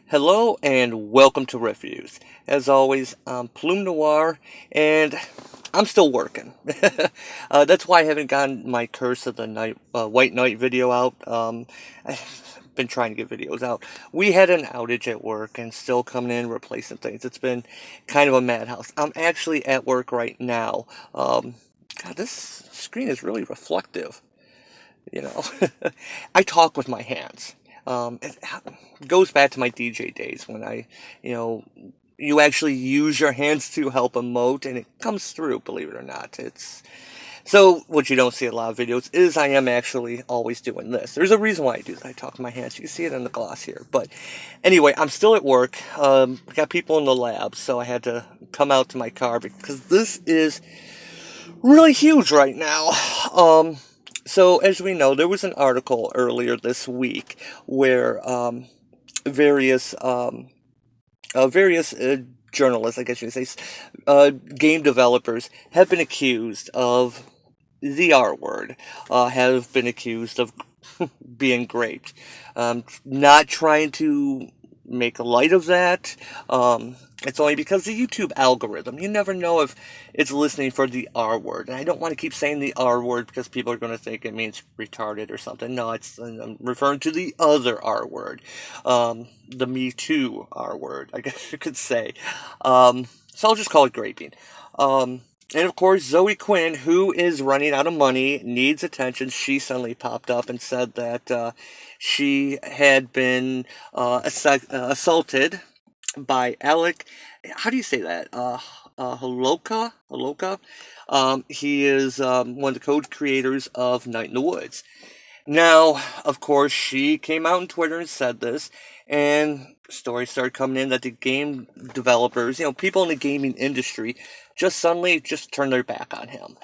Hello and welcome to Reviews. As always, I'm Plume Noir and I'm still working. That's why I haven't gotten my Curse of the Night, White Knight video out. I've been trying to get videos out. We had an outage at work and still coming in replacing things. It's been kind of a madhouse. I'm actually at work right now. God, this screen is really reflective. You know, I talk with my hands. It goes back to my DJ days when you know, you actually use your hands to help emote, and it comes through. Believe it or not, it's so. What you don't see in a lot of videos is I am actually always doing this. There's a reason why I do that. I talk with my hands. You can see it in the gloss here. But anyway, I'm still at work. I got people in the lab, so I had to come out to my car because this is really huge right now. So, as we know, there was an article earlier this week where various journalists, I guess you could say, game developers have been accused of the R word, have been accused of being raped. Not trying to make light of that. It's only because the YouTube algorithm, you never know if it's listening for the R word. And I don't want to keep saying the R word because people are going to think it means retarded or something. No, I'm referring to the other R word. The Me Too R word, I guess you could say. So I'll just call it graping. And of course, Zoe Quinn, who is running out of money, needs attention. She suddenly popped up and said that she had been assaulted by Alec. How do you say that? Holoka? Holoka? He is one of the co-creators of Night in the Woods. Now, of course, she came out on Twitter and said this, and stories started coming in that the game developers, people in the gaming industry, just suddenly just turned their back on him.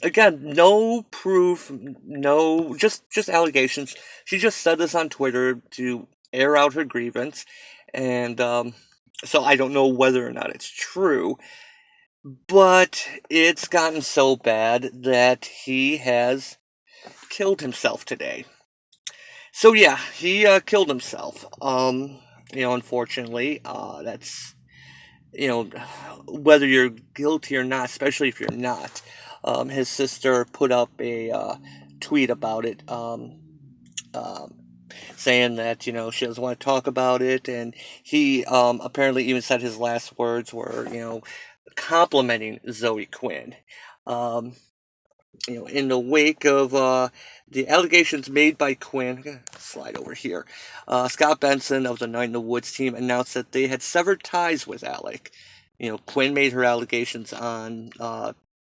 Again, no proof, no, just allegations. She just said this on Twitter to air out her grievance, and so I don't know whether or not it's true, but it's gotten so bad that he has killed himself today. So yeah, he killed himself. Unfortunately, that's whether you're guilty or not, especially if you're not. His sister put up a tweet about it, saying that she doesn't want to talk about it, and he apparently even said his last words were complimenting Zoe Quinn. Um, in the wake of the allegations made by Quinn, I'm gonna slide over here. Scott Benson of the Night in the Woods team announced that they had severed ties with Alec. Quinn made her allegations on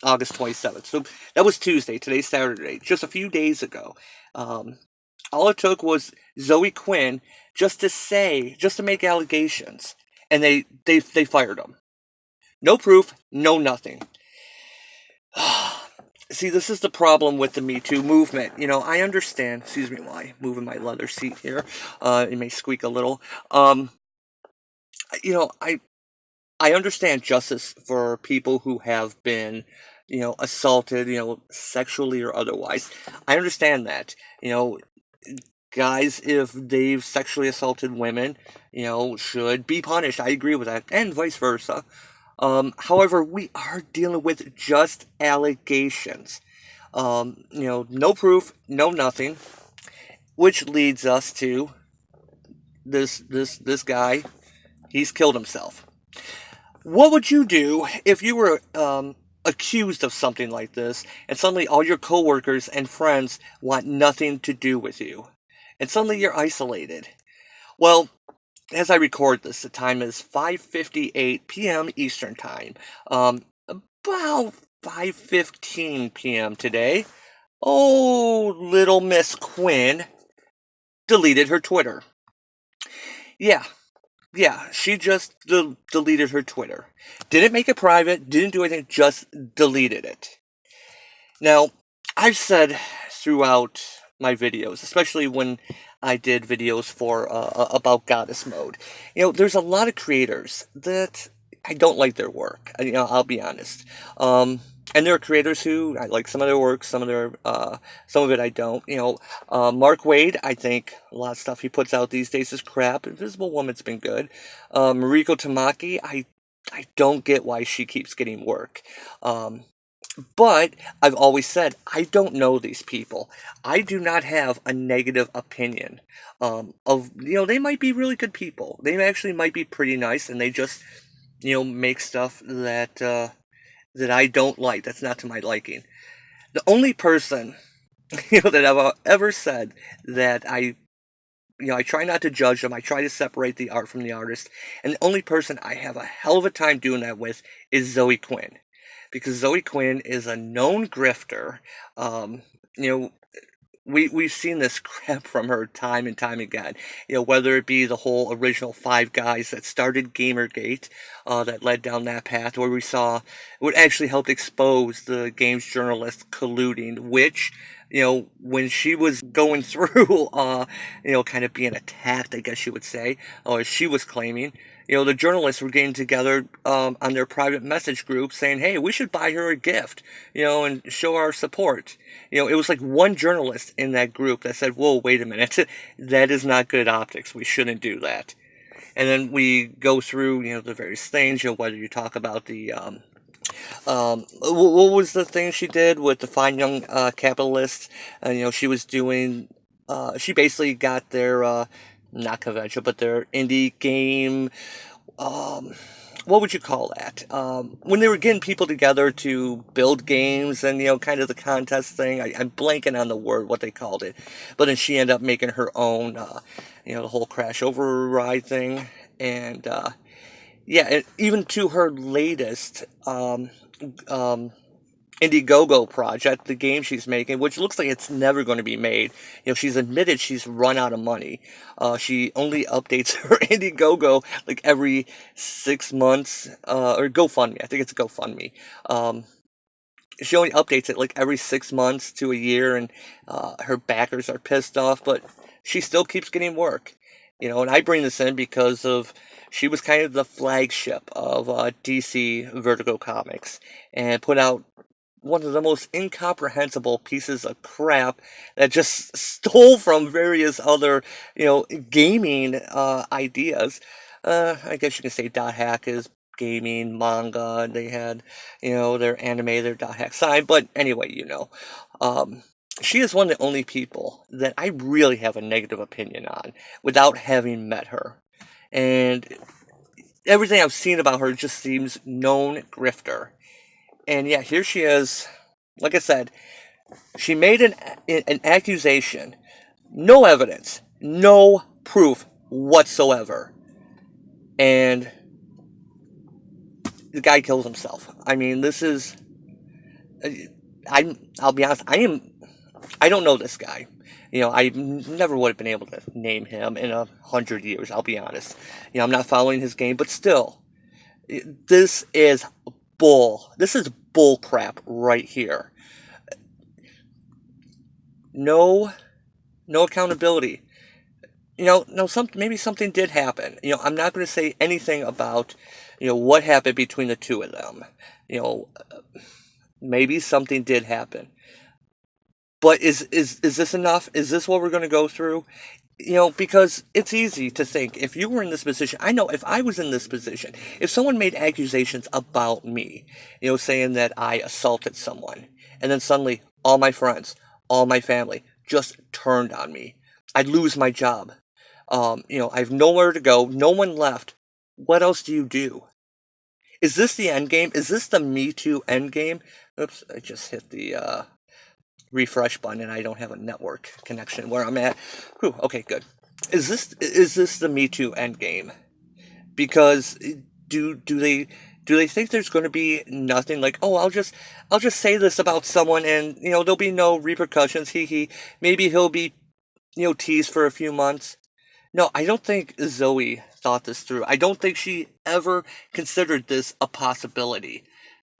August 27th. So that was Tuesday. Today's Saturday. Just a few days ago. All it took was Zoe Quinn just to make allegations, and they fired him. No proof, no nothing. See, this is the problem with the Me Too movement. I understand. Excuse me while I'm moving my leather seat here. It may squeak a little. You know, I I understand justice for people who have been, assaulted, sexually or otherwise. I understand that. Guys, if they've sexually assaulted women, should be punished. I agree with that, and vice versa. However, we are dealing with just allegations. No proof, no nothing, which leads us to this guy. He's killed himself. What would you do if you were accused of something like this, and suddenly all your coworkers and friends want nothing to do with you, and suddenly you're isolated? Well, as I record this, the time is 5:58 p.m. Eastern Time. About 5:15 p.m. today, oh, little Miss Quinn deleted her Twitter. Yeah, yeah, she just deleted her Twitter. Didn't make it private, didn't do anything, just deleted it. Now, I've said throughout my videos, especially when I did videos for about Goddess Mode, there's a lot of creators that I don't like their work. I'll be honest. And there are creators who I like some of their work, some of it I don't. Mark Waid, I think a lot of stuff he puts out these days is crap. Invisible Woman's been good. Mariko Tamaki, I don't get why she keeps getting work. Um, but I've always said I don't know these people. I do not have a negative opinion of they might be really good people. They actually might be pretty nice, and they just make stuff that I don't like. That's not to my liking. The only person that I've ever said that I try not to judge them. I try to separate the art from the artist, and the only person I have a hell of a time doing that with is Zoe Quinn, because Zoe Quinn is a known grifter. Um, you know, we've seen this crap from her time and time again. Whether it be the whole original Five Guys that started Gamergate, that led down that path, where we saw what actually helped expose the games journalist colluding, which when she was going through, kind of being attacked, I guess you would say, or as she was claiming, the journalists were getting together on their private message group saying, hey, we should buy her a gift, and show our support. It was like one journalist in that group that said, whoa, wait a minute, that is not good optics. We shouldn't do that. And then we go through, the various things, whether you talk about what was the thing she did with the Fine Young Capitalists? She was doing, she basically got their, not convention, but their indie game, um, what would you call that? When they were getting people together to build games and, kind of the contest thing. I'm blanking on the word, what they called it. But then she ended up making her own, the whole Crash Override thing. And, yeah, even to her latest um, Indiegogo project, the game she's making, which looks like it's never going to be made. She's admitted she's run out of money. She only updates her Indiegogo like every 6 months, or GoFundMe. I think it's GoFundMe. Um, she only updates it like every 6 months to a year, and her backers are pissed off, but she still keeps getting work. And I bring this in because of she was kind of the flagship of DC Vertigo Comics, and put out one of the most incomprehensible pieces of crap that just stole from various other, gaming ideas. I guess you can say Dot Hack is gaming, manga. They had, their anime, their Dot Hack side. But anyway, um, she is one of the only people that I really have a negative opinion on without having met her. And everything I've seen about her just seems known grifter. And yeah, here she is. Like I said, she made an accusation, no evidence, no proof whatsoever, and the guy kills himself. I mean, this is. I'll be honest. I don't know this guy. I never would have been able to name him in 100 years. I'll be honest. I'm not following his game, but still, this is bull. This is bull crap right here. No, no accountability. No, maybe something did happen. I'm not going to say anything about, what happened between the two of them. You know, maybe something did happen. But is this enough? Is this what we're going to go through? Because it's easy to think if you were in this position. I know if I was in this position, if someone made accusations about me, saying that I assaulted someone, and then suddenly all my friends, all my family just turned on me, I'd lose my job. I have nowhere to go, no one left. What else do you do? Is this the end game? Is this the Me Too end game? Oops, I just hit the refresh button and I don't have a network connection where I'm at. Whew, okay, good. Is this the Me Too end game? Because do they think there's going to be nothing like, oh, I'll just say this about someone and there'll be no repercussions. Maybe he'll be teased for a few months. No, I don't think Zoe thought this through. I don't think she ever considered this a possibility.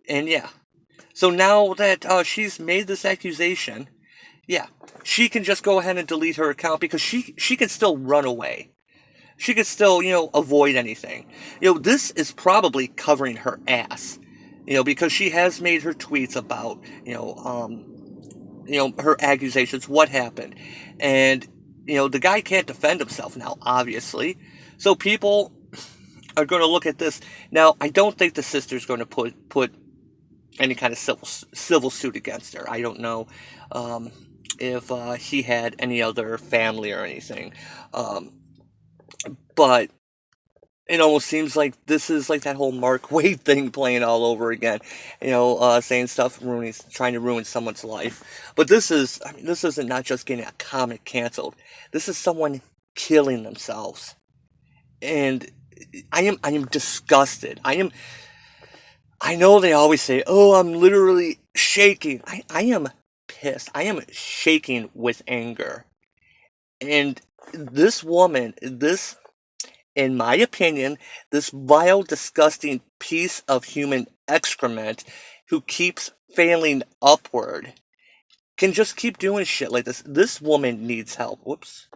And yeah, so now that she's made this accusation, yeah, she can just go ahead and delete her account because she can still run away. She could still, avoid anything. This is probably covering her ass. because she has made her tweets about, her accusations, what happened. And, the guy can't defend himself now, obviously. So people are going to look at this. Now, I don't think the sister's going to put any kind of civil suit against her. I don't know if he had any other family or anything. Um, but it almost seems like this is like that whole Mark Wade thing playing all over again. Saying stuff, trying to ruin someone's life. But this isn't not just getting a comic canceled. This is someone killing themselves, and I am disgusted. I know they always say, "Oh, I'm literally shaking." I am pissed. I am shaking with anger. And this woman, in my opinion, this vile, disgusting piece of human excrement who keeps failing upward can just keep doing shit like this. This woman needs help. Whoops.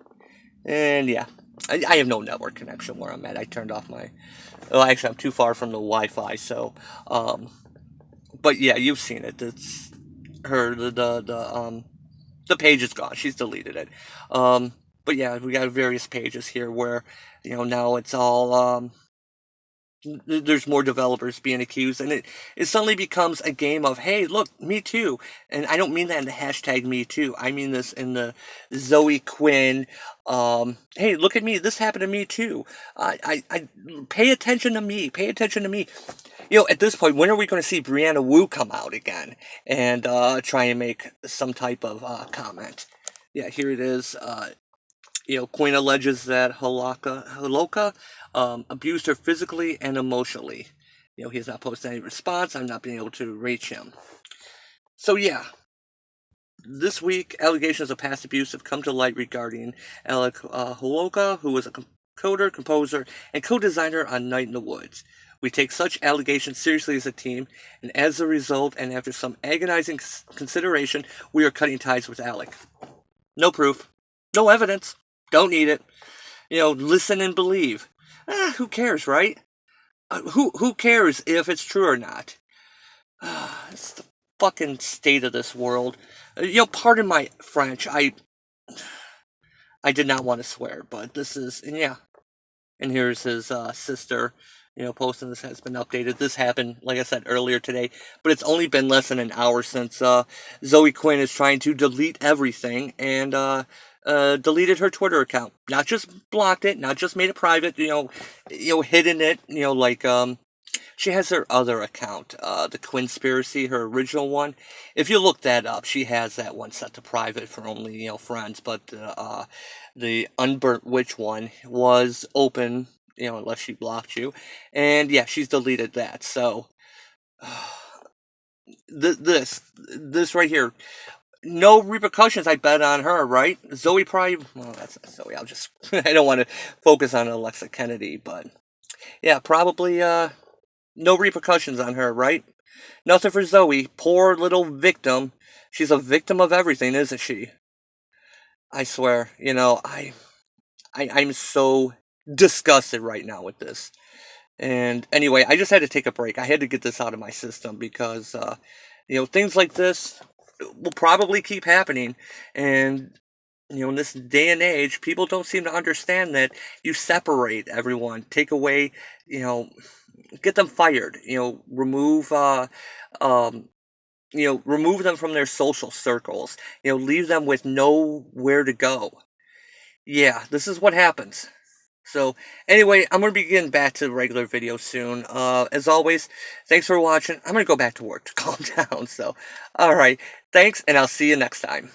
And yeah, I have no network connection where I'm at. I turned off my. Well, actually, I'm too far from the Wi-Fi, so. But yeah, you've seen it. It's her. The page is gone. She's deleted it. But yeah, we got various pages here where, now it's all, there's more developers being accused, and it suddenly becomes a game of, hey, look, me too. And I don't mean that in the hashtag me too. I mean this in the Zoe Quinn, hey, look at me, this happened to me too. I pay attention to me, pay attention to me. At this point, when are we going to see Brianna Wu come out again and try and make some type of comment? Yeah, here it is. Quinn alleges that Holoka abused her physically and emotionally. He has not posted any response. I'm not being able to reach him. So yeah, this week, allegations of past abuse have come to light regarding Alec Holoka, who was a coder, composer, and co-designer on Night in the Woods. We take such allegations seriously as a team, and as a result, and after some agonizing consideration, we are cutting ties with Alec. No proof. No evidence. Don't need it. Listen and believe. Who cares, right? Who cares if it's true or not? It's the fucking state of this world. Pardon my French. I did not want to swear, but this is, and yeah. And here's his sister, posting this has been updated. This happened, like I said, earlier today, but it's only been less than an hour since Zoe Quinn is trying to delete everything and deleted her Twitter account. Not just blocked it, not just made it private, hidden it, like she has her other account, the Quinspiracy, her original one. If you look that up, she has that one set to private for only, friends, but the Unburnt Witch one was open, unless she blocked you. And yeah, she's deleted that. So this right here, no repercussions, I bet, on her, right? Zoe probably, well, that's not Zoe. I don't want to focus on Alexa Kennedy, but yeah, probably no repercussions on her, right? Nothing for Zoe, poor little victim. She's a victim of everything, isn't she? I swear, I'm so disgusted right now with this. And anyway, I just had to take a break. I had to get this out of my system because, things like this will probably keep happening. And, in this day and age, people don't seem to understand that you separate everyone, take away, get them fired, remove, remove them from their social circles, leave them with nowhere to go. Yeah, this is what happens. So, anyway, I'm going to be getting back to the regular videos soon. As always, thanks for watching. I'm going to go back to work to calm down. So, alright, thanks, and I'll see you next time.